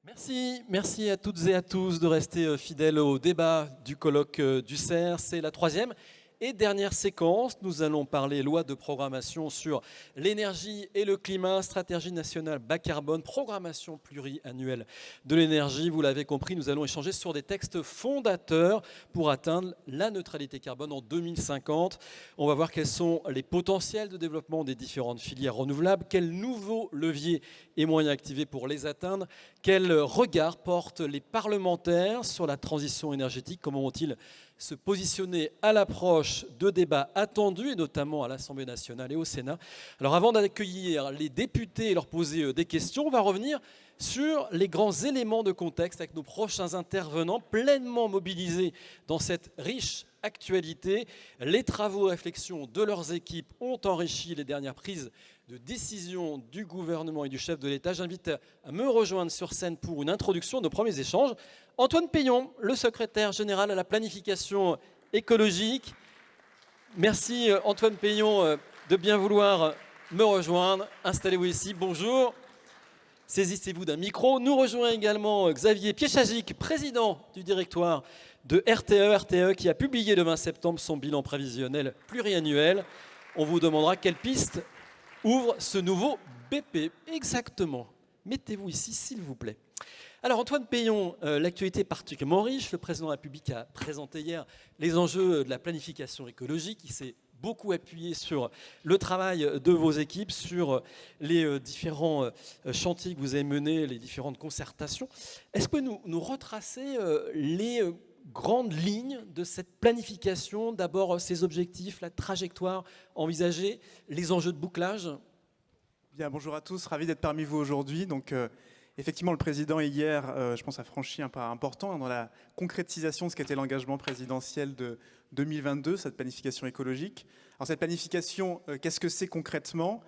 Merci à toutes et à tous de rester fidèles au débat du colloque du CERF. C'est la troisième et dernière séquence. Nous allons parler loi de programmation sur l'énergie et le climat, stratégie nationale bas carbone, programmation pluriannuelle de l'énergie. Vous l'avez compris, nous allons échanger sur des textes fondateurs pour atteindre la neutralité carbone en 2050. On va voir quels sont les potentiels de développement des différentes filières renouvelables, quels nouveaux leviers et moyens activés pour les atteindre, quel regard portent les parlementaires sur la transition énergétique, comment vont-ils se positionner à l'approche de débats attendus, et notamment à l'Assemblée nationale et au Sénat. Alors avant d'accueillir les députés et leur poser des questions, on va revenir sur les grands éléments de contexte avec nos prochains intervenants pleinement mobilisés dans cette riche actualité. Les travaux et réflexions de leurs équipes ont enrichi les dernières prises de décision du gouvernement et du chef de l'État. J'invite à me rejoindre sur scène pour une introduction de nos premiers échanges. Antoine Peillon, le secrétaire général à la planification écologique. Merci Antoine Peillon de bien vouloir me rejoindre. Installez-vous ici. Bonjour. Saisissez-vous d'un micro. Nous rejoint également Xavier Piéchagic, président du directoire de RTE qui a publié le 20 septembre son bilan prévisionnel pluriannuel. On vous demandera quelle piste ouvre ce nouveau BP. Exactement. Mettez-vous ici, s'il vous plaît. Alors Antoine Peillon, l'actualité est particulièrement riche. Le président de la République a présenté hier les enjeux de la planification écologique. Il s'est beaucoup appuyé sur le travail de vos équipes, sur les différents chantiers que vous avez menés, les différentes concertations. Est-ce que nous retracer les grandes lignes de cette planification, d'abord ses objectifs, la trajectoire envisagée, les enjeux de bouclage? Bien, bonjour à tous, ravi d'être parmi vous aujourd'hui. Donc, effectivement, le président hier, je pense, a franchi un pas important dans la concrétisation de ce qu'était l'engagement présidentiel de 2022, cette planification écologique. Alors cette planification, qu'est-ce que c'est concrètement?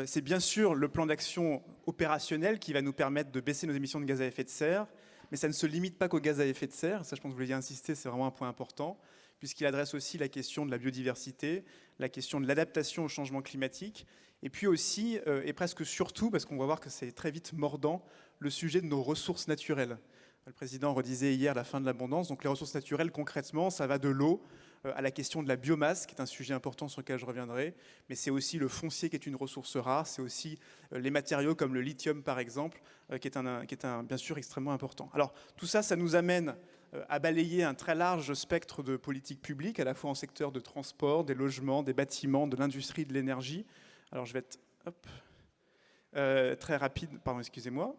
C'est bien sûr le plan d'action opérationnel qui va nous permettre de baisser nos émissions de gaz à effet de serre, mais ça ne se limite pas qu'aux gaz à effet de serre. Ça, je pense que vous vouliez insister, c'est vraiment un point important, puisqu'il adresse aussi la question de la biodiversité, la question de l'adaptation au changement climatique, et puis aussi, et presque surtout, parce qu'on va voir que c'est très vite mordant, le sujet de nos ressources naturelles. Le président redisait hier la fin de l'abondance, donc les ressources naturelles, concrètement, ça va de l'eau à la question de la biomasse, qui est un sujet important sur lequel je reviendrai, mais c'est aussi le foncier qui est une ressource rare, c'est aussi les matériaux comme le lithium par exemple, qui est bien sûr extrêmement important. Alors tout ça, ça nous amène à balayer un très large spectre de politiques publiques, à la fois en secteur de transport, des logements, des bâtiments, de l'industrie, de l'énergie. Alors je vais être très rapide, pardon, excusez-moi.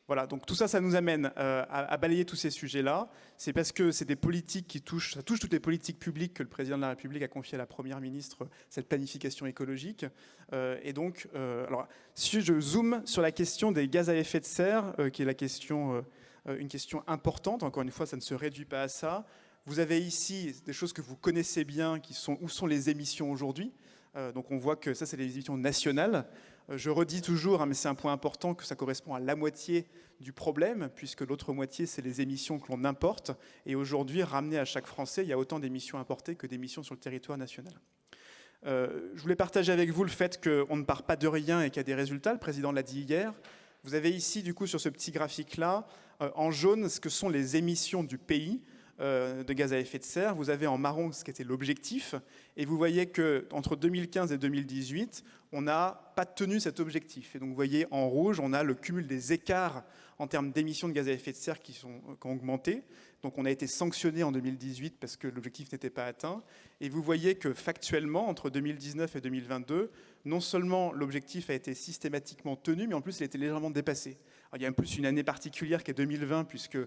Voilà, donc tout ça, ça nous amène à balayer tous ces sujets-là. C'est parce que c'est des politiques qui touchent, ça touche toutes les politiques publiques que le président de la République a confié à la première ministre cette planification écologique. Et donc, alors, si je zoome sur la question des gaz à effet de serre, qui est une question importante, encore une fois, ça ne se réduit pas à ça. Vous avez ici des choses que vous connaissez bien, qui sont où sont les émissions aujourd'hui. Donc on voit que ça, c'est les émissions nationales. Je redis toujours, mais c'est un point important, que ça correspond à la moitié du problème, puisque l'autre moitié, c'est les émissions que l'on importe. Et aujourd'hui, ramener à chaque Français, il y a autant d'émissions importées que d'émissions sur le territoire national. Je voulais partager avec vous le fait qu'on ne part pas de rien et qu'il y a des résultats. Le président l'a dit hier. Vous avez ici, du coup, sur ce petit graphique-là, en jaune, ce que sont les émissions du pays de gaz à effet de serre. Vous avez en marron ce qui était l'objectif. Et vous voyez qu'entre 2015 et 2018, on n'a pas tenu cet objectif. Et donc vous voyez en rouge, on a le cumul des écarts en termes d'émissions de gaz à effet de serre qui ont augmenté. Donc on a été sanctionné en 2018 parce que l'objectif n'était pas atteint. Et vous voyez que factuellement, entre 2019 et 2022, non seulement l'objectif a été systématiquement tenu, mais en plus il a été légèrement dépassé. Alors, il y a en plus une année particulière qui est 2020, puisque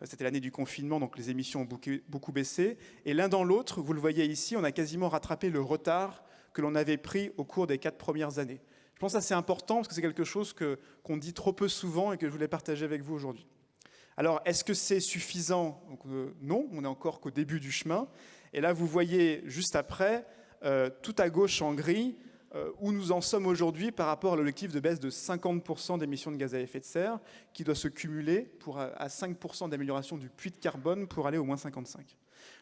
c'était l'année du confinement, donc les émissions ont beaucoup baissé. Et l'un dans l'autre, vous le voyez ici, on a quasiment rattrapé le retard que l'on avait pris au cours des 4 premières années. Je pense que ça c'est important, parce que c'est quelque chose qu'on dit trop peu souvent et que je voulais partager avec vous aujourd'hui. Alors, est-ce que c'est suffisant? Donc, non, on n'est encore qu'au début du chemin. Et là, vous voyez juste après, tout à gauche en gris, où nous en sommes aujourd'hui par rapport à l'objectif de baisse de 50% d'émissions de gaz à effet de serre, qui doit se cumuler à 5% d'amélioration du puits de carbone pour aller au moins 55.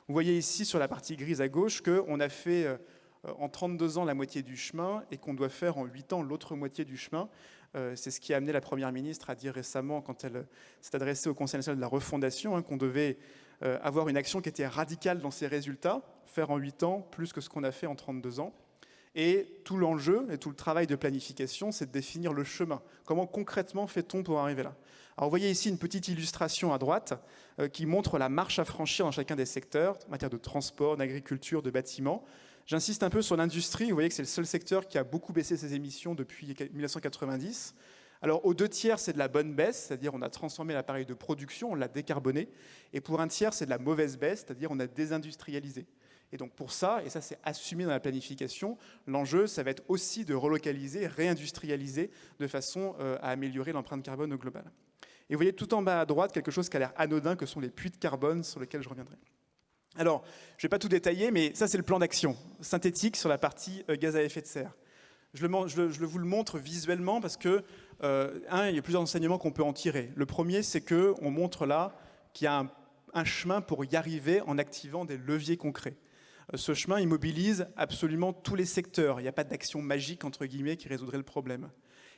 Vous voyez ici, sur la partie grise à gauche, qu'on a fait en 32 ans la moitié du chemin et qu'on doit faire en 8 ans l'autre moitié du chemin. C'est ce qui a amené la Première ministre à dire récemment, quand elle s'est adressée au Conseil national de la refondation, qu'on devait avoir une action qui était radicale dans ses résultats, faire en 8 ans plus que ce qu'on a fait en 32 ans. Et tout l'enjeu et tout le travail de planification, c'est de définir le chemin. Comment concrètement fait-on pour arriver là? Alors vous voyez ici une petite illustration à droite qui montre la marche à franchir dans chacun des secteurs, en matière de transport, d'agriculture, de bâtiment. J'insiste un peu sur l'industrie. Vous voyez que c'est le seul secteur qui a beaucoup baissé ses émissions depuis 1990. Alors aux 2/3, c'est de la bonne baisse, c'est-à-dire on a transformé l'appareil de production, on l'a décarboné. Et pour 1/3, c'est de la mauvaise baisse, c'est-à-dire on a désindustrialisé. Et donc pour ça, et ça c'est assumé dans la planification, l'enjeu, ça va être aussi de relocaliser, réindustrialiser de façon à améliorer l'empreinte carbone au global. Et vous voyez tout en bas à droite quelque chose qui a l'air anodin, que sont les puits de carbone, sur lesquels je reviendrai. Alors, je ne vais pas tout détailler, mais ça c'est le plan d'action synthétique sur la partie gaz à effet de serre. Je vous le montre visuellement parce que, il y a plusieurs enseignements qu'on peut en tirer. Le premier, c'est qu'on montre là qu'il y a un chemin pour y arriver en activant des leviers concrets. Ce chemin, il mobilise absolument tous les secteurs. Il n'y a pas d'action magique, entre guillemets, qui résoudrait le problème.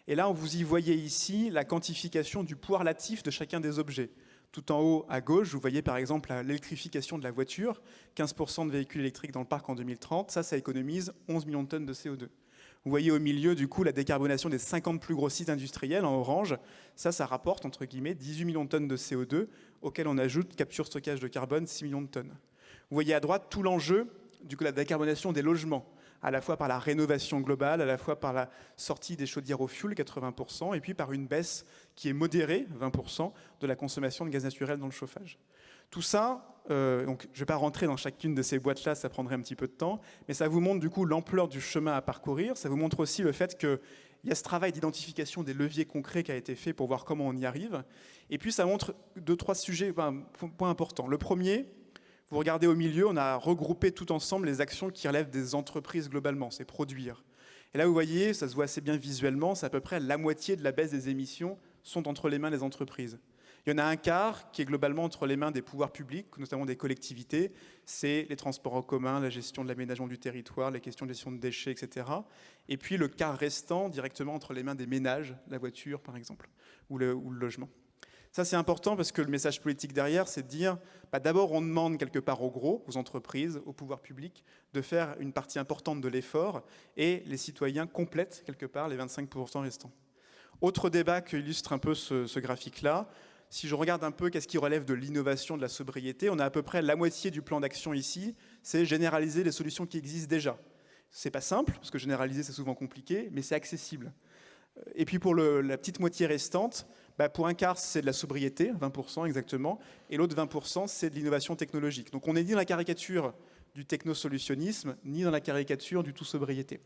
Et là, vous y voyez ici la quantification du poids relatif de chacun des objets. Tout en haut, à gauche, vous voyez par exemple l'électrification de la voiture, 15% de véhicules électriques dans le parc en 2030, ça économise 11 millions de tonnes de CO2. Vous voyez au milieu, du coup, la décarbonation des 50 plus gros sites industriels en orange, ça rapporte, entre guillemets, 18 millions de tonnes de CO2, auxquels on ajoute capture-stockage de carbone, 6 millions de tonnes. Vous voyez à droite tout l'enjeu de la décarbonation des logements, à la fois par la rénovation globale, à la fois par la sortie des chaudières au fioul, 80%, et puis par une baisse qui est modérée, 20%, de la consommation de gaz naturel dans le chauffage. Tout ça, donc je ne vais pas rentrer dans chacune de ces boîtes-là, ça prendrait un petit peu de temps, mais ça vous montre du coup l'ampleur du chemin à parcourir, ça vous montre aussi le fait qu'il y a ce travail d'identification des leviers concrets qui a été fait pour voir comment on y arrive, et puis ça montre 2-3 sujets, points importants. Le premier, vous regardez au milieu, on a regroupé tout ensemble les actions qui relèvent des entreprises globalement, c'est produire. Et là, vous voyez, ça se voit assez bien visuellement, c'est à peu près la moitié de la baisse des émissions sont entre les mains des entreprises. Il y en a un quart qui est globalement entre les mains des pouvoirs publics, notamment des collectivités, c'est les transports en commun, la gestion de l'aménagement du territoire, les questions de gestion de déchets, etc. Et puis le quart restant directement entre les mains des ménages, la voiture par exemple, ou le logement. Ça, c'est important parce que le message politique derrière, c'est de dire, d'abord, on demande quelque part aux gros, aux entreprises, aux pouvoirs publics, de faire une partie importante de l'effort et les citoyens complètent quelque part les 25% restants. Autre débat qui illustre un peu ce graphique-là, si je regarde un peu qu'est-ce qui relève de l'innovation, de la sobriété, on a à peu près la moitié du plan d'action ici, c'est généraliser les solutions qui existent déjà. C'est pas simple, parce que généraliser, c'est souvent compliqué, mais c'est accessible. Et puis pour la petite moitié restante, pour un quart, c'est de la sobriété, 20% exactement, et l'autre 20%, c'est de l'innovation technologique. Donc on n'est ni dans la caricature du technosolutionnisme, ni dans la caricature du tout sobriété.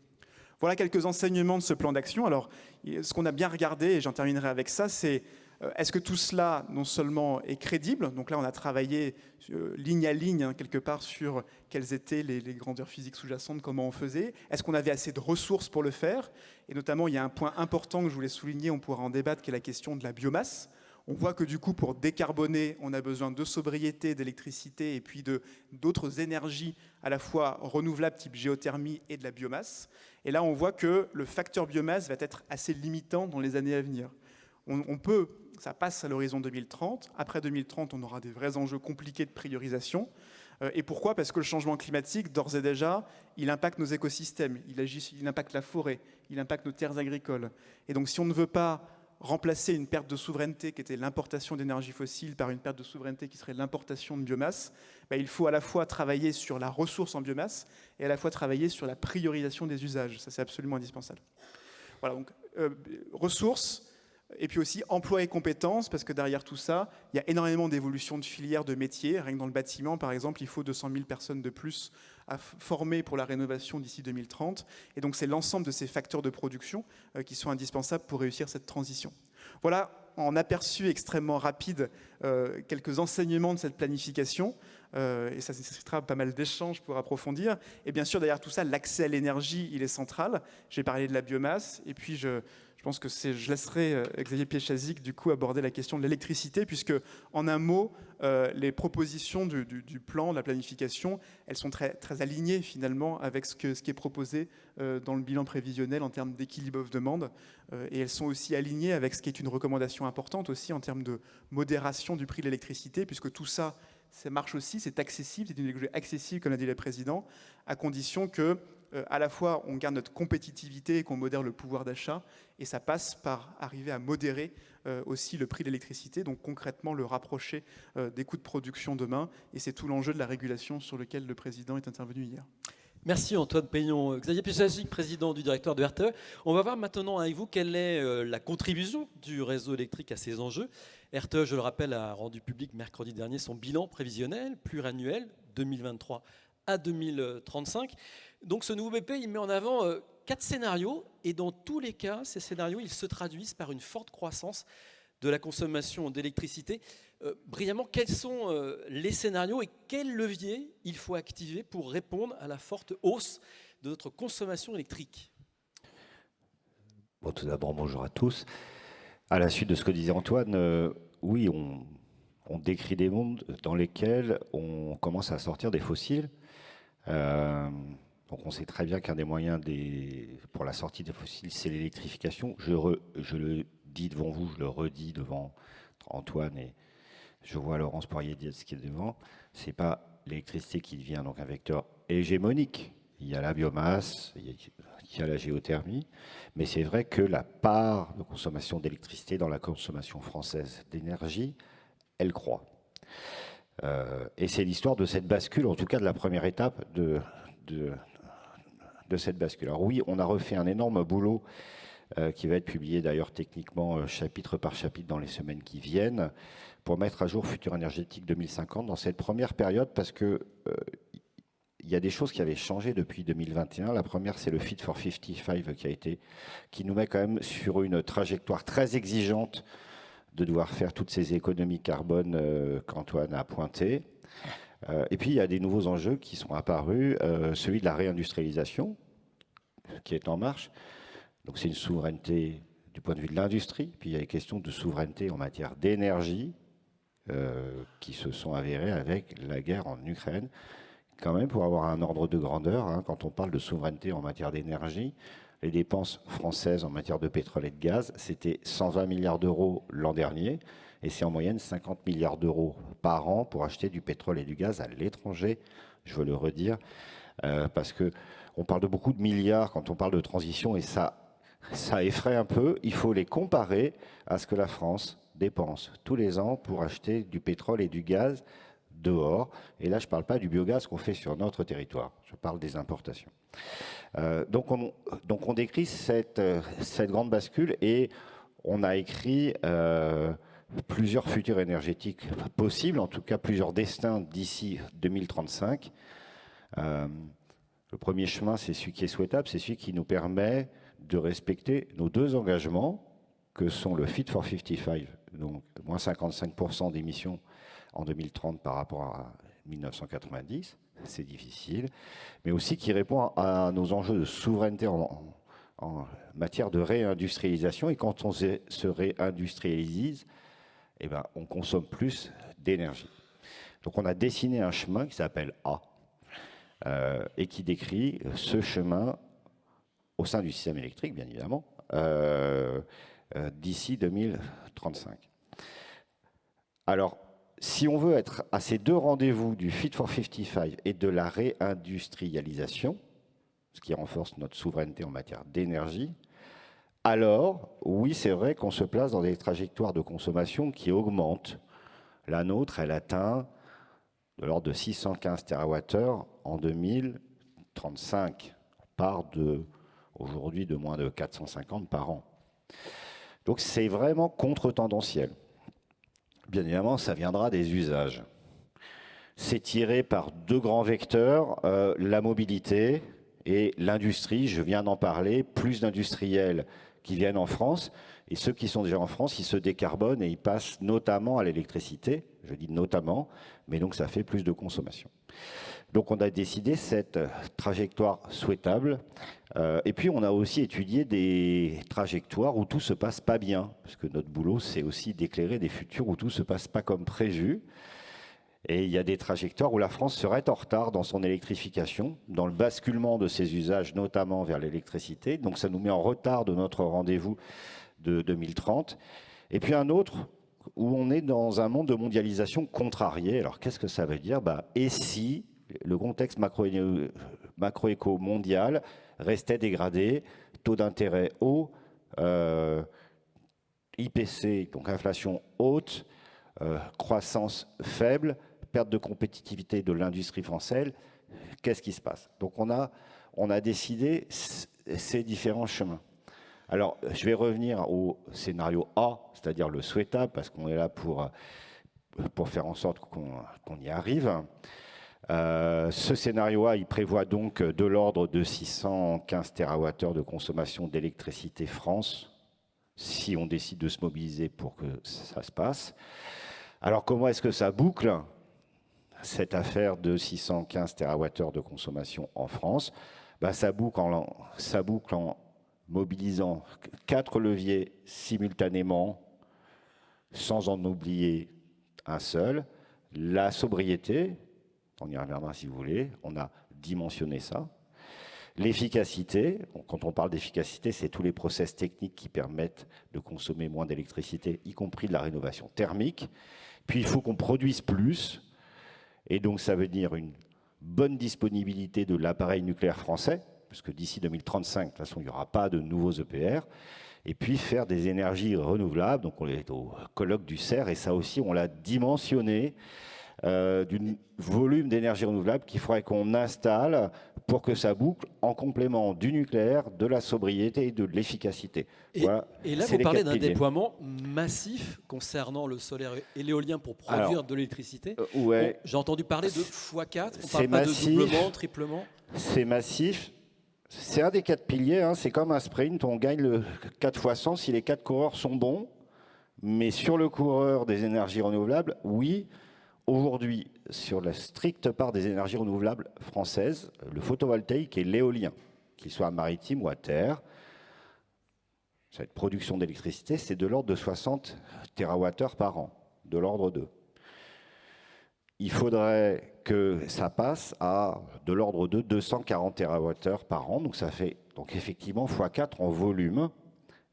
Voilà quelques enseignements de ce plan d'action. Alors, ce qu'on a bien regardé, et j'en terminerai avec ça, c'est est-ce que tout cela, non seulement est crédible, donc là on a travaillé ligne à ligne, quelque part, sur quelles étaient les grandeurs physiques sous-jacentes, comment on faisait, est-ce qu'on avait assez de ressources pour le faire, et notamment il y a un point important que je voulais souligner, on pourra en débattre, qui est la question de la biomasse. On voit que du coup, pour décarboner, on a besoin de sobriété, d'électricité, et puis d'autres énergies à la fois renouvelables, type géothermie, et de la biomasse. Et là, on voit que le facteur biomasse va être assez limitant dans les années à venir. Ça passe à l'horizon 2030. Après 2030, on aura des vrais enjeux compliqués de priorisation. Et pourquoi ? Parce que le changement climatique, d'ores et déjà, il impacte nos écosystèmes, il impacte la forêt, il impacte nos terres agricoles. Et donc, si on ne veut pas remplacer une perte de souveraineté qui était l'importation d'énergie fossile par une perte de souveraineté qui serait l'importation de biomasse, il faut à la fois travailler sur la ressource en biomasse et à la fois travailler sur la priorisation des usages. Ça, c'est absolument indispensable. Voilà, donc ressources, et puis aussi emploi et compétences, parce que derrière tout ça, il y a énormément d'évolutions de filières, de métiers. Rien que dans le bâtiment, par exemple, il faut 200 000 personnes de plus à former pour la rénovation d'ici 2030. Et donc, c'est l'ensemble de ces facteurs de production qui sont indispensables pour réussir cette transition. Voilà, en aperçu extrêmement rapide, quelques enseignements de cette planification. Et ça nécessitera pas mal d'échanges pour approfondir. Et bien sûr, derrière tout ça, l'accès à l'énergie, il est central. J'ai parlé de la biomasse, et puis je Je pense que je laisserai Xavier Piéchazic du coup aborder la question de l'électricité, puisque en un mot, les propositions du plan, de la planification, elles sont très, très alignées finalement avec ce qui est proposé dans le bilan prévisionnel en termes d'équilibre offre-demande, et elles sont aussi alignées avec ce qui est une recommandation importante aussi en termes de modération du prix de l'électricité, puisque tout ça, ça marche aussi, c'est accessible, c'est une énergie accessible, comme l'a dit le président, à condition que à la fois on garde notre compétitivité et qu'on modère le pouvoir d'achat, et ça passe par arriver à modérer aussi le prix de l'électricité, donc concrètement le rapprocher des coûts de production demain, et c'est tout l'enjeu de la régulation sur lequel le président est intervenu hier. Merci Antoine Peillon. Xavier Piéchazic, président du directeur de RTE. On va voir maintenant avec vous quelle est la contribution du réseau électrique à ces enjeux. RTE, je le rappelle, a rendu public mercredi dernier son bilan prévisionnel pluriannuel 2023 à 2035. Donc ce nouveau BP, il met en avant 4 scénarios, et dans tous les cas, ces scénarios, ils se traduisent par une forte croissance de la consommation d'électricité. Brillamment, quels sont les scénarios et quels leviers il faut activer pour répondre à la forte hausse de notre consommation électrique? Bon, tout d'abord, bonjour à tous. À la suite de ce que disait Antoine, oui, on décrit des mondes dans lesquels on commence à sortir des fossiles. Donc on sait très bien qu'un des moyens pour la sortie des fossiles, c'est l'électrification. Je le dis devant vous, je le redis devant Antoine, et je vois Laurence Poirier-Dietz qui est devant. Ce n'est pas l'électricité qui devient donc un vecteur hégémonique. Il y a la biomasse, il y a la géothermie, mais c'est vrai que la part de consommation d'électricité dans la consommation française d'énergie, elle croît. Et c'est l'histoire de cette bascule, en tout cas de la première étape de cette bascule. Alors oui, on a refait un énorme boulot qui va être publié d'ailleurs techniquement chapitre par chapitre dans les semaines qui viennent pour mettre à jour Futur énergétique 2050 dans cette première période, parce que il y a des choses qui avaient changé depuis 2021. La première, c'est le Fit for 55 qui nous met quand même sur une trajectoire très exigeante de devoir faire toutes ces économies carbone qu'Antoine a pointées. Et puis, il y a des nouveaux enjeux qui sont apparus, celui de la réindustrialisation, qui est en marche. Donc, c'est une souveraineté du point de vue de l'industrie. Puis, il y a les questions de souveraineté en matière d'énergie qui se sont avérées avec la guerre en Ukraine. Quand même, pour avoir un ordre de grandeur, quand on parle de souveraineté en matière d'énergie, les dépenses françaises en matière de pétrole et de gaz, c'était 120 milliards d'euros l'an dernier, et c'est en moyenne 50 milliards d'euros par an pour acheter du pétrole et du gaz à l'étranger, je veux le redire, parce qu'on parle de beaucoup de milliards quand on parle de transition, et ça effraie un peu. Il faut les comparer à ce que la France dépense tous les ans pour acheter du pétrole et du gaz dehors. Et là, je ne parle pas du biogaz qu'on fait sur notre territoire, je parle des importations. Donc on décrit cette grande bascule, et on a écrit plusieurs futurs énergétiques possibles, en tout cas plusieurs destins d'ici 2035. Le premier chemin, c'est celui qui est souhaitable, c'est celui qui nous permet de respecter nos 2 engagements, que sont le Fit for 55, donc moins 55% d'émissions en 2030 par rapport à 1990, c'est difficile, mais aussi qui répond à nos enjeux de souveraineté en matière de réindustrialisation. Et quand on se réindustrialise, eh ben, on consomme plus d'énergie. Donc on a dessiné un chemin qui s'appelle A, et qui décrit ce chemin au sein du système électrique, bien évidemment, d'ici 2035. Alors, si on veut être à ces 2 rendez-vous du Fit for 55 et de la réindustrialisation, ce qui renforce notre souveraineté en matière d'énergie, alors, oui, c'est vrai qu'on se place dans des trajectoires de consommation qui augmentent. La nôtre, elle atteint de l'ordre de 615 TWh en 2035, on part aujourd'hui de moins de 450 par an. Donc c'est vraiment contre-tendanciel. Bien évidemment, ça viendra des usages. C'est tiré par 2 grands vecteurs, la mobilité et l'industrie. Je viens d'en parler, plus d'industriels qui viennent en France. Et ceux qui sont déjà en France, ils se décarbonent et ils passent notamment à l'électricité. Je dis notamment, mais donc ça fait plus de consommation. Donc on a décidé cette trajectoire souhaitable. Et puis on a aussi étudié des trajectoires où tout se passe pas bien. Parce que notre boulot, c'est aussi d'éclairer des futurs où tout se passe pas comme prévu. Et il y a des trajectoires où la France serait en retard dans son électrification, dans le basculement de ses usages, notamment vers l'électricité. Donc ça nous met en retard de notre rendez-vous de 2030. Et puis un autre où on est dans un monde de mondialisation contrarié. Alors qu'est-ce que ça veut dire? Et si le contexte macroéco mondial restait dégradé, taux d'intérêt haut, IPC, donc inflation haute, croissance faible, perte de compétitivité de l'industrie française, qu'est-ce qui se passe? Donc on a décidé ces différents chemins. Alors je vais revenir au scénario A, c'est-à-dire le souhaitable, parce qu'on est là pour faire en sorte qu'on y arrive. Ce scénario A, il prévoit donc de l'ordre de 615 TWh de consommation d'électricité France, si on décide de se mobiliser pour que ça se passe. Alors comment est-ce que ça boucle, cette affaire de 615 TWh de consommation en France? Ça boucle en mobilisant 4 leviers simultanément, sans en oublier un seul. La sobriété, on y reviendra si vous voulez, on a dimensionné ça. L'efficacité, quand on parle d'efficacité, c'est tous les process techniques qui permettent de consommer moins d'électricité, y compris de la rénovation thermique. Puis il faut qu'on produise plus, et donc ça veut dire une bonne disponibilité de l'appareil nucléaire français, parce que d'ici 2035, de toute façon, il n'y aura pas de nouveaux EPR, et puis faire des énergies renouvelables, donc on est au colloque du CER, et ça aussi, on l'a dimensionné, du volume d'énergie renouvelable qu'il faudrait qu'on installe pour que ça boucle en complément du nucléaire, de la sobriété et de l'efficacité. Voilà, et là, vous parlez d'un déploiement massif concernant le solaire et l'éolien pour produire de l'électricité. Ouais. J'ai entendu parler de x4, on ne parle pas massif, de doublement, triplement. C'est massif. C'est un des 4 piliers, hein. C'est comme un sprint, on gagne le 4x100 si les 4 coureurs sont bons. Mais sur le coureur des énergies renouvelables, oui. Aujourd'hui, sur la stricte part des énergies renouvelables françaises, le photovoltaïque et l'éolien, qu'il soit maritime ou à terre, cette production d'électricité, c'est de l'ordre de 60 TWh par an, de l'ordre de. Il faudrait que ça passe à de l'ordre de 240 TWh par an, donc ça fait donc effectivement x4 en volume.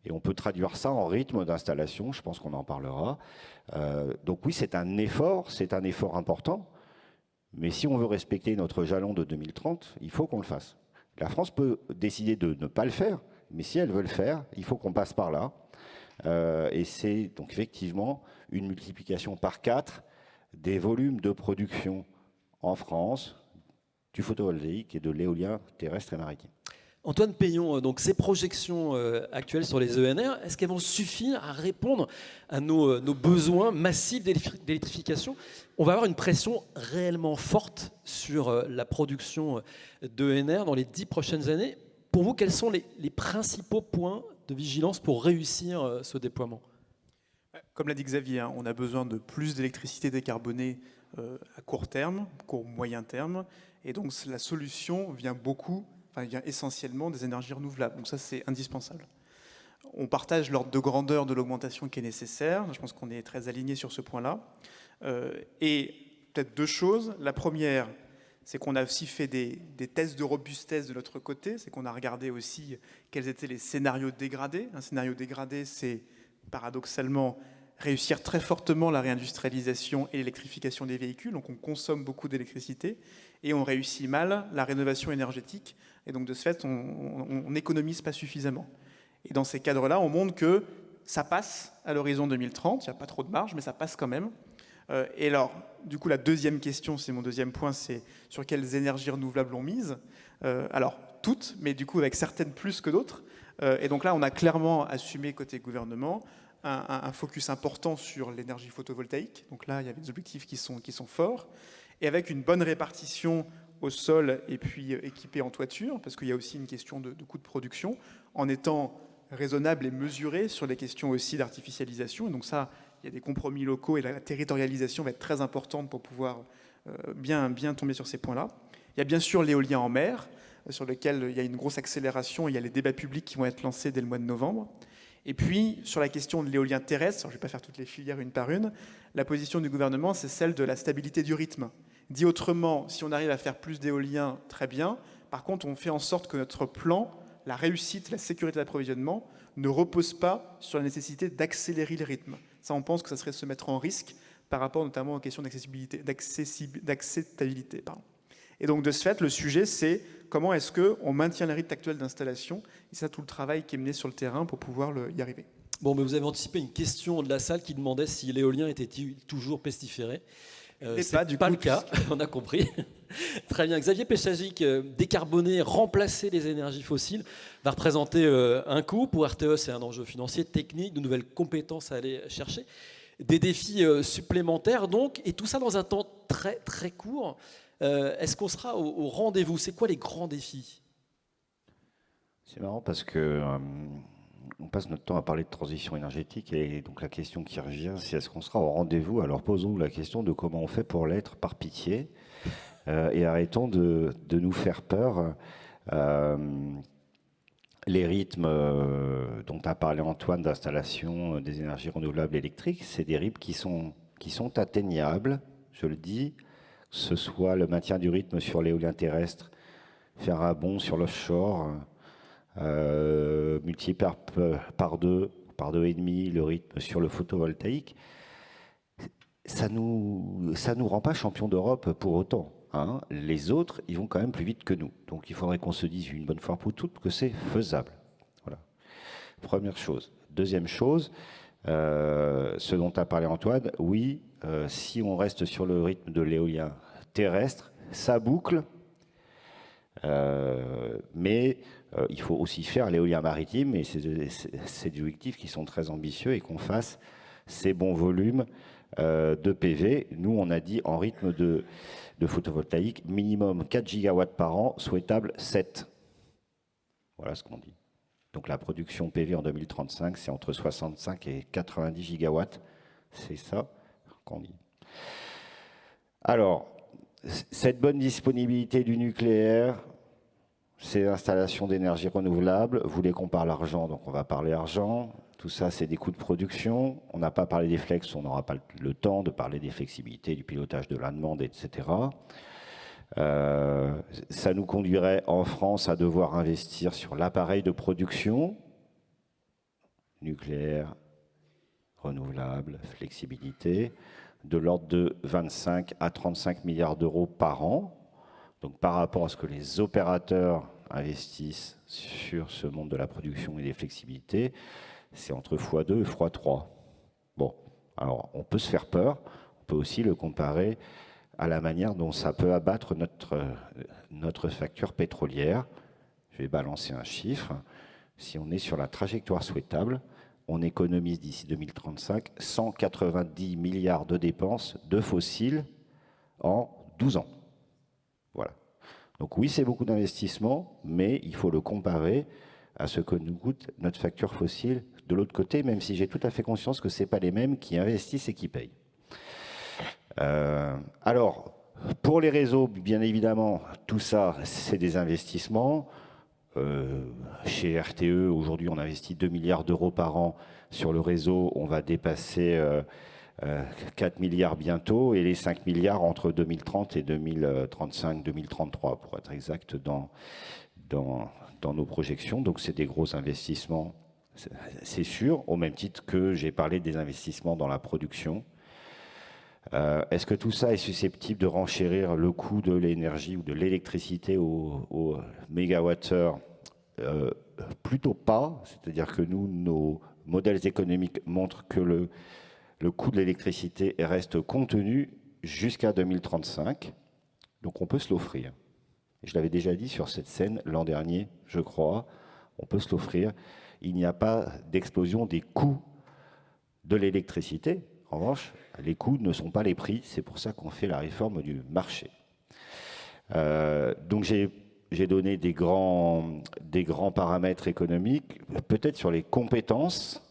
Et on peut traduire ça en rythme d'installation, je pense qu'on en parlera. Donc oui, c'est un effort important. Mais si on veut respecter notre jalon de 2030, il faut qu'on le fasse. La France peut décider de ne pas le faire, mais si elle veut le faire, il faut qu'on passe par là. Et c'est donc effectivement une multiplication par 4 des volumes de production en France du photovoltaïque et de l'éolien terrestre et maritime. Antoine Peillon, donc ces projections actuelles sur les ENR, est-ce qu'elles vont suffire à répondre à nos besoins massifs d'électrification? On va avoir une pression réellement forte sur la production d'ENR dans les 10 prochaines années. Pour vous, quels sont les principaux points de vigilance pour réussir ce déploiement? Comme l'a dit Xavier, on a besoin de plus d'électricité décarbonée à court terme, court moyen terme. Et donc la solution vient essentiellement des énergies renouvelables. Donc ça, c'est indispensable. On partage l'ordre de grandeur de l'augmentation qui est nécessaire. Je pense qu'on est très alignés sur ce point-là. Et peut-être 2 choses. La première, c'est qu'on a aussi fait des tests de robustesse de notre côté. C'est qu'on a regardé aussi quels étaient les scénarios dégradés. Un scénario dégradé, c'est paradoxalement réussir très fortement la réindustrialisation et l'électrification des véhicules. Donc on consomme beaucoup d'électricité et on réussit mal la rénovation énergétique. Et donc de ce fait, on n'économise pas suffisamment. Et dans ces cadres-là, on montre que ça passe à l'horizon 2030. Il n'y a pas trop de marge, mais ça passe quand même. Et alors, du coup, la deuxième question, c'est mon deuxième point, c'est sur quelles énergies renouvelables on mise. Alors, toutes, mais du coup avec certaines plus que d'autres. Et donc là, on a clairement assumé côté gouvernement un focus important sur l'énergie photovoltaïque. Donc là, il y avait des objectifs qui sont forts. Et avec une bonne répartition au sol et puis équipé en toiture, parce qu'il y a aussi une question de coût de production, en étant raisonnable et mesuré sur les questions aussi d'artificialisation. Et donc ça, il y a des compromis locaux et la territorialisation va être très importante pour pouvoir bien tomber sur ces points-là. Il y a bien sûr l'éolien en mer, sur lequel il y a une grosse accélération. Il y a les débats publics qui vont être lancés dès le mois de novembre. Et puis, sur la question de l'éolien terrestre, je ne vais pas faire toutes les filières une par une, la position du gouvernement, c'est celle de la stabilité du rythme. Dit autrement, si on arrive à faire plus d'éolien, très bien. Par contre, on fait en sorte que notre plan, la réussite, la sécurité d'approvisionnement, ne repose pas sur la nécessité d'accélérer le rythme. Ça, on pense que ça serait se mettre en risque par rapport notamment aux questions d'acceptabilité. Et donc, de ce fait, le sujet, c'est comment est-ce qu'on maintient le rythme actuel d'installation. Et c'est ça tout le travail qui est mené sur le terrain pour pouvoir y arriver. Bon, mais vous avez anticipé une question de la salle qui demandait si l'éolien était toujours pestiféré. C'est pas le cas, on a compris. Très bien. Xavier Péchagic, décarboner, remplacer les énergies fossiles va représenter un coût. Pour RTE, c'est un enjeu financier, technique, de nouvelles compétences à aller chercher. Des défis supplémentaires, donc, et tout ça dans un temps très, très court. Est-ce qu'on sera au rendez-vous? C'est quoi les grands défis? C'est marrant parce que on passe notre temps à parler de transition énergétique et donc la question qui revient, c'est est-ce qu'on sera au rendez-vous? Alors posons-nous la question de comment on fait pour l'être par pitié et arrêtons de nous faire peur. Les rythmes dont a parlé Antoine d'installation des énergies renouvelables électriques, c'est des rythmes qui sont atteignables, je le dis, que ce soit le maintien du rythme sur l'éolien terrestre, faire un bond sur l'offshore, multiplier par deux et demi le rythme sur le photovoltaïque, ça nous rend pas champion d'Europe pour autant. Hein. Les autres, ils vont quand même plus vite que nous. Donc il faudrait qu'on se dise une bonne fois pour toutes que c'est faisable. Voilà. Première chose. Deuxième chose, ce dont a parlé Antoine, oui, si on reste sur le rythme de l'éolien terrestre, ça boucle, mais il faut aussi faire l'éolien maritime, et c'est des objectifs qui sont très ambitieux, et qu'on fasse ces bons volumes de PV. Nous, on a dit en rythme de photovoltaïque, minimum 4 gigawatts par an, souhaitable 7. Voilà ce qu'on dit. Donc la production PV en 2035, c'est entre 65 et 90 gigawatts. C'est ça qu'on dit. Alors, cette bonne disponibilité du nucléaire, c'est l'installation d'énergie renouvelable. Vous voulez qu'on parle argent, donc on va parler argent. Tout ça, c'est des coûts de production. On n'a pas parlé des flex, on n'aura pas le temps de parler des flexibilités, du pilotage de la demande, etc. Ça nous conduirait en France à devoir investir sur l'appareil de production, nucléaire, renouvelable, flexibilité, de l'ordre de 25 à 35 milliards d'euros par an. Donc par rapport à ce que les opérateurs investissent sur ce monde de la production et des flexibilités, c'est entre x2 et x3. Bon, alors on peut se faire peur, on peut aussi le comparer à la manière dont ça peut abattre notre facture pétrolière. Je vais balancer un chiffre. Si on est sur la trajectoire souhaitable, on économise d'ici 2035 190 milliards de dépenses de fossiles en 12 ans. Voilà. Donc oui, c'est beaucoup d'investissement, mais il faut le comparer à ce que nous coûte notre facture fossile de l'autre côté, même si j'ai tout à fait conscience que ce n'est pas les mêmes qui investissent et qui payent. Alors, pour les réseaux, bien évidemment, tout ça, c'est des investissements. Chez RTE, aujourd'hui, on investit 2 milliards d'euros par an sur le réseau. On va dépasser 4 milliards bientôt, et les 5 milliards entre 2030 et 2035-2033, pour être exact, dans nos projections. Donc, c'est des gros investissements, c'est sûr, au même titre que j'ai parlé des investissements dans la production. Est-ce que tout ça est susceptible de renchérir le coût de l'énergie ou de l'électricité au mégawattheure? Plutôt pas, c'est-à-dire que nos modèles économiques montrent que le coût de l'électricité reste contenu jusqu'à 2035, donc on peut se l'offrir. Je l'avais déjà dit sur cette scène l'an dernier, je crois, on peut se l'offrir. Il n'y a pas d'explosion des coûts de l'électricité. En revanche, les coûts ne sont pas les prix, c'est pour ça qu'on fait la réforme du marché. Donc j'ai j'ai donné des grands paramètres économiques, peut-être sur les compétences.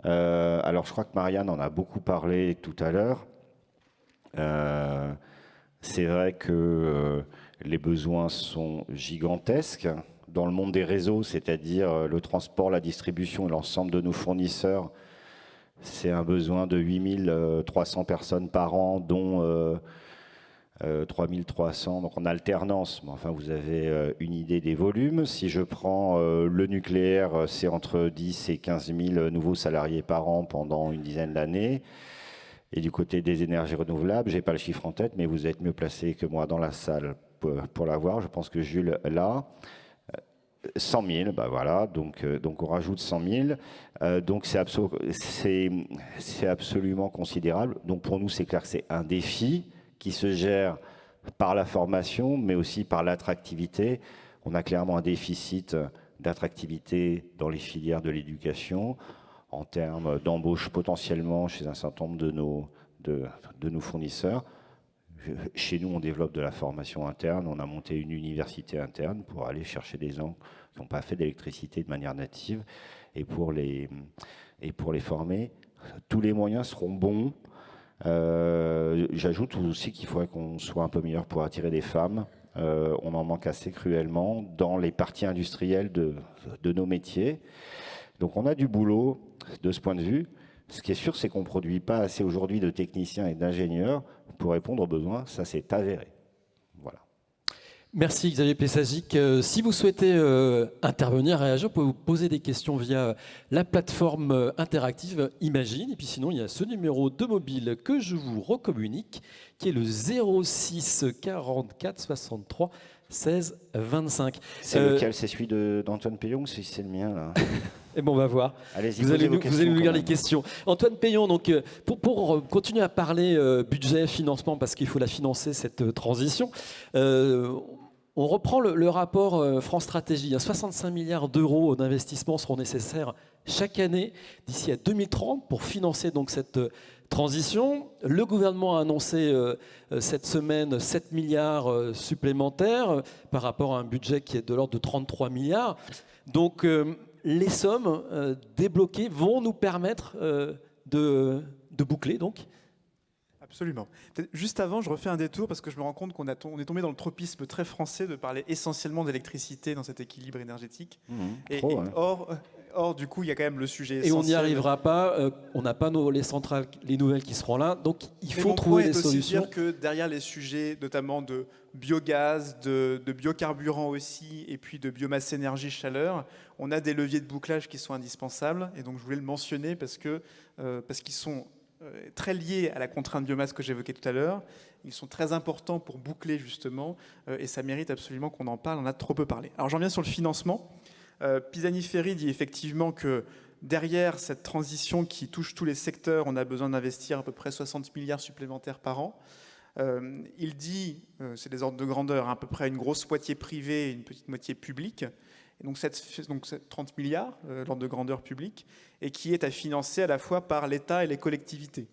Alors je crois que Marianne en a beaucoup parlé tout à l'heure. C'est vrai que les besoins sont gigantesques. Dans le monde des réseaux, c'est-à-dire le transport, la distribution et l'ensemble de nos fournisseurs, c'est un besoin de 8300 personnes par an, dont 3300 donc en alternance. Mais enfin, vous avez une idée des volumes. Si je prends le nucléaire, c'est entre 10 et 15 000 nouveaux salariés par an pendant une dizaine d'années. Et du côté des énergies renouvelables, je n'ai pas le chiffre en tête, mais vous êtes mieux placé que moi dans la salle pour l'avoir. Je pense que Jules l'a. 100 000, bah voilà, donc on rajoute 100 000. Donc c'est absolument considérable. Donc pour nous, c'est clair que c'est un défi qui se gère par la formation, mais aussi par l'attractivité. On a clairement un déficit d'attractivité dans les filières de l'éducation, en termes d'embauche potentiellement chez un certain nombre de nos fournisseurs. Chez nous, on développe de la formation interne. On a monté une université interne pour aller chercher des gens qui n'ont pas fait d'électricité de manière native et pour les former. Tous les moyens seront bons. J'ajoute aussi qu'il faudrait qu'on soit un peu meilleur pour attirer des femmes. On en manque assez cruellement dans les parties industrielles de nos métiers. Donc on a du boulot de ce point de vue. Ce qui est sûr, c'est qu'on ne produit pas assez aujourd'hui de techniciens et d'ingénieurs pour répondre aux besoins. Ça, c'est avéré. Voilà. Merci Xavier Pessagic. Si vous souhaitez intervenir, réagir, vous pouvez vous poser des questions via la plateforme interactive Imagine. Et puis sinon, il y a ce numéro de mobile que je vous recommunique, qui est le 06 44 63 16 25. C'est lequel? C'est celui d'Antoine Peillon ou c'est le mien là? Et bon, on va voir. Allez-y, vous allez nous lire les questions. Antoine Peillon, donc, pour continuer à parler budget, financement, parce qu'il faut la financer, cette transition, on reprend le rapport France Stratégie. 65 milliards d'euros d'investissements seront nécessaires chaque année d'ici à 2030 pour financer donc cette transition. Le gouvernement a annoncé cette semaine 7 milliards supplémentaires par rapport à un budget qui est de l'ordre de 33 milliards. Donc, les sommes débloquées vont nous permettre de boucler, donc. Absolument. Juste avant, je refais un détour parce que je me rends compte qu'on est tombé dans le tropisme très français de parler essentiellement d'électricité dans cet équilibre énergétique. Or, du coup, il y a quand même le sujet essentiel. Et on n'y arrivera pas, on n'a pas les centrales, les nouvelles qui seront là, donc il faut trouver des solutions. Dire que derrière les sujets, notamment de biogaz, de biocarburant aussi, et puis de biomasse énergie chaleur, on a des leviers de bouclage qui sont indispensables. Et donc, je voulais le mentionner parce qu'ils sont très liés à la contrainte biomasse que j'évoquais tout à l'heure. Ils sont très importants pour boucler justement, et ça mérite absolument qu'on en parle. On a trop peu parlé. Alors j'en viens sur le financement. Pisani-Ferry dit effectivement que derrière cette transition qui touche tous les secteurs, on a besoin d'investir à peu près 60 milliards supplémentaires par an. Il dit, c'est des ordres de grandeur, à peu près une grosse moitié privée et une petite moitié publique. Et donc, cette 30 milliards, l'ordre de grandeur publique, et qui est à financer à la fois par l'État et les collectivités.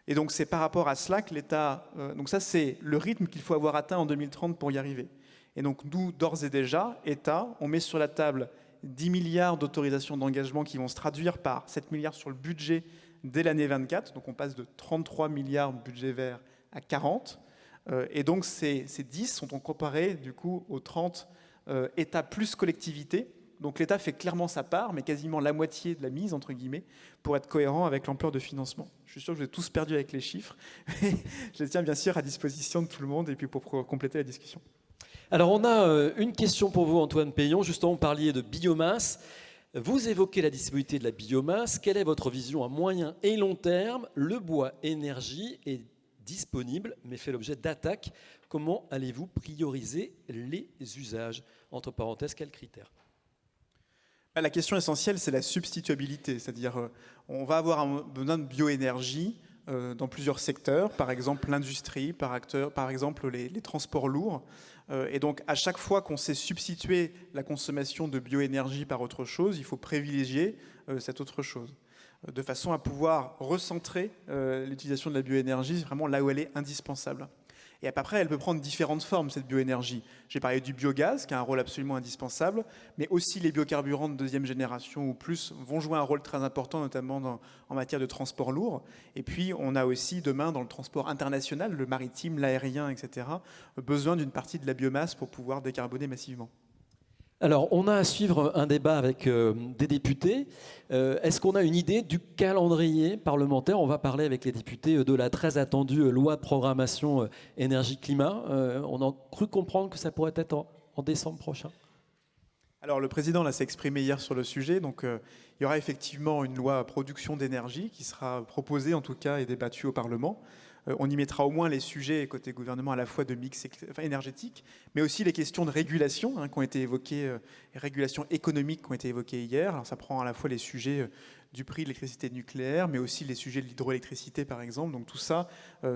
Et donc, c'est par rapport à cela que l'État... donc ça, c'est le rythme qu'il faut avoir atteint en 2030 pour y arriver. Et donc, nous, d'ores et déjà, État, on met sur la table 10 milliards d'autorisations d'engagement qui vont se traduire par 7 milliards sur le budget dès l'année 24. Donc, on passe de 33 milliards de budget vert à 40. Et donc, ces 10 sont comparés, du coup, aux 30 État plus collectivité. Donc l'État fait clairement sa part, mais quasiment la moitié de la mise, entre guillemets, pour être cohérent avec l'ampleur de financement. Je suis sûr que vous êtes tous perdus avec les chiffres, mais je les tiens bien sûr à disposition de tout le monde et puis pour compléter la discussion. Alors on a une question pour vous, Antoine Peillon. Justement, vous parliez de biomasse. Vous évoquez la disponibilité de la biomasse. Quelle est votre vision à moyen et long terme? Le bois énergie est disponible, mais fait l'objet d'attaques. Comment allez-vous prioriser les usages? Entre parenthèses, quels critères? La question essentielle, c'est la substituabilité. C'est-à-dire, on va avoir un besoin de bioénergie dans plusieurs secteurs, par exemple l'industrie, par exemple les transports lourds. Et donc, à chaque fois qu'on sait substituer la consommation de bioénergie par autre chose, il faut privilégier cette autre chose, de façon à pouvoir recentrer l'utilisation de la bioénergie vraiment là où elle est indispensable. Et après, elle peut prendre différentes formes, cette bioénergie. J'ai parlé du biogaz, qui a un rôle absolument indispensable, mais aussi les biocarburants de deuxième génération ou plus vont jouer un rôle très important, notamment en matière de transport lourd. Et puis, on a aussi demain, dans le transport international, le maritime, l'aérien, etc., besoin d'une partie de la biomasse pour pouvoir décarboner massivement. Alors, on a à suivre un débat avec des députés. Est-ce qu'on a une idée du calendrier parlementaire? On va parler avec les députés de la très attendue loi de programmation énergie-climat. On a cru comprendre que ça pourrait être en décembre prochain. Alors, le président là, s'est exprimé hier sur le sujet. Donc, il y aura effectivement une loi production d'énergie qui sera proposée, en tout cas, et débattue au Parlement. On y mettra au moins les sujets côté gouvernement à la fois de mix énergétique, mais aussi les questions de régulation qui ont été évoquées, régulation économique qui ont été évoquées hier. Alors ça prend à la fois les sujets du prix de l'électricité nucléaire, mais aussi les sujets de l'hydroélectricité par exemple. Donc tout ça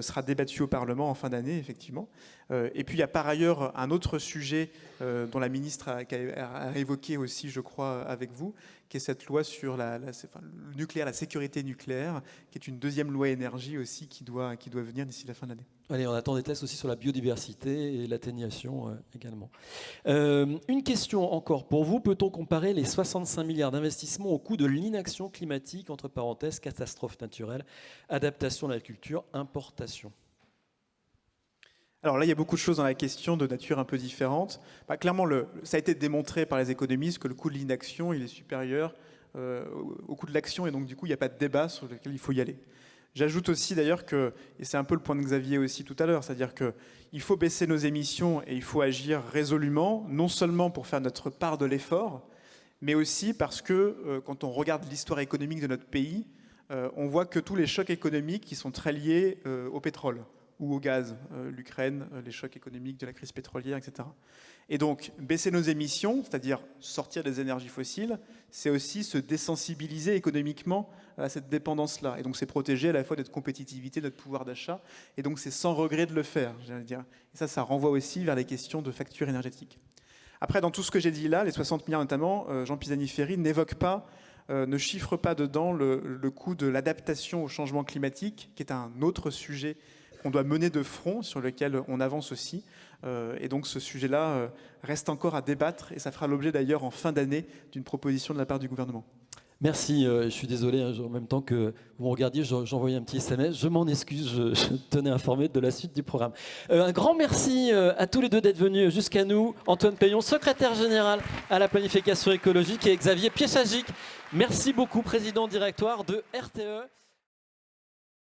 sera débattu au Parlement en fin d'année, effectivement. Et puis il y a par ailleurs un autre sujet dont la ministre a évoqué aussi, je crois, avec vous, qui est cette loi sur le nucléaire, la sécurité nucléaire, qui est une deuxième loi énergie aussi qui doit venir d'ici la fin de l'année. Allez, on attend des tests aussi sur la biodiversité et l'atténuation également. Une question encore pour vous. Peut-on comparer les 65 milliards d'investissements au coût de l'inaction climatique, entre parenthèses, catastrophe naturelle, adaptation de l'agriculture, importation? Alors là, il y a beaucoup de choses dans la question de nature un peu différente. Clairement, ça a été démontré par les économistes que le coût de l'inaction, il est supérieur au coût de l'action, et donc du coup, il n'y a pas de débat sur lequel il faut y aller. J'ajoute aussi d'ailleurs que, et c'est un peu le point de Xavier aussi tout à l'heure, c'est-à-dire qu'il faut baisser nos émissions et il faut agir résolument, non seulement pour faire notre part de l'effort, mais aussi parce que quand on regarde l'histoire économique de notre pays, on voit que tous les chocs économiques qui sont très liés au pétrole ou au gaz, l'Ukraine, les chocs économiques de la crise pétrolière, etc. Et donc, baisser nos émissions, c'est-à-dire sortir des énergies fossiles, c'est aussi se désensibiliser économiquement à cette dépendance-là. Et donc, c'est protéger à la fois notre compétitivité, notre pouvoir d'achat. Et donc, c'est sans regret de le faire, j'allais dire. Et ça renvoie aussi vers les questions de facture énergétique. Après, dans tout ce que j'ai dit là, les 60 milliards notamment, Jean Pisani-Ferry n'évoque pas, ne chiffre pas dedans le coût de l'adaptation au changement climatique, qui est un autre sujet qu'on doit mener de front, sur lequel on avance aussi. Et donc ce sujet-là reste encore à débattre, et ça fera l'objet d'ailleurs en fin d'année d'une proposition de la part du gouvernement. Merci, je suis désolé, en même temps que vous me regardiez, j'envoyais un petit SMS, je m'en excuse, je tenais informé de la suite du programme. Un grand merci à tous les deux d'être venus jusqu'à nous. Antoine Peillon, secrétaire général à la planification écologique, et Xavier Piéchagic, merci beaucoup, président directoire de RTE.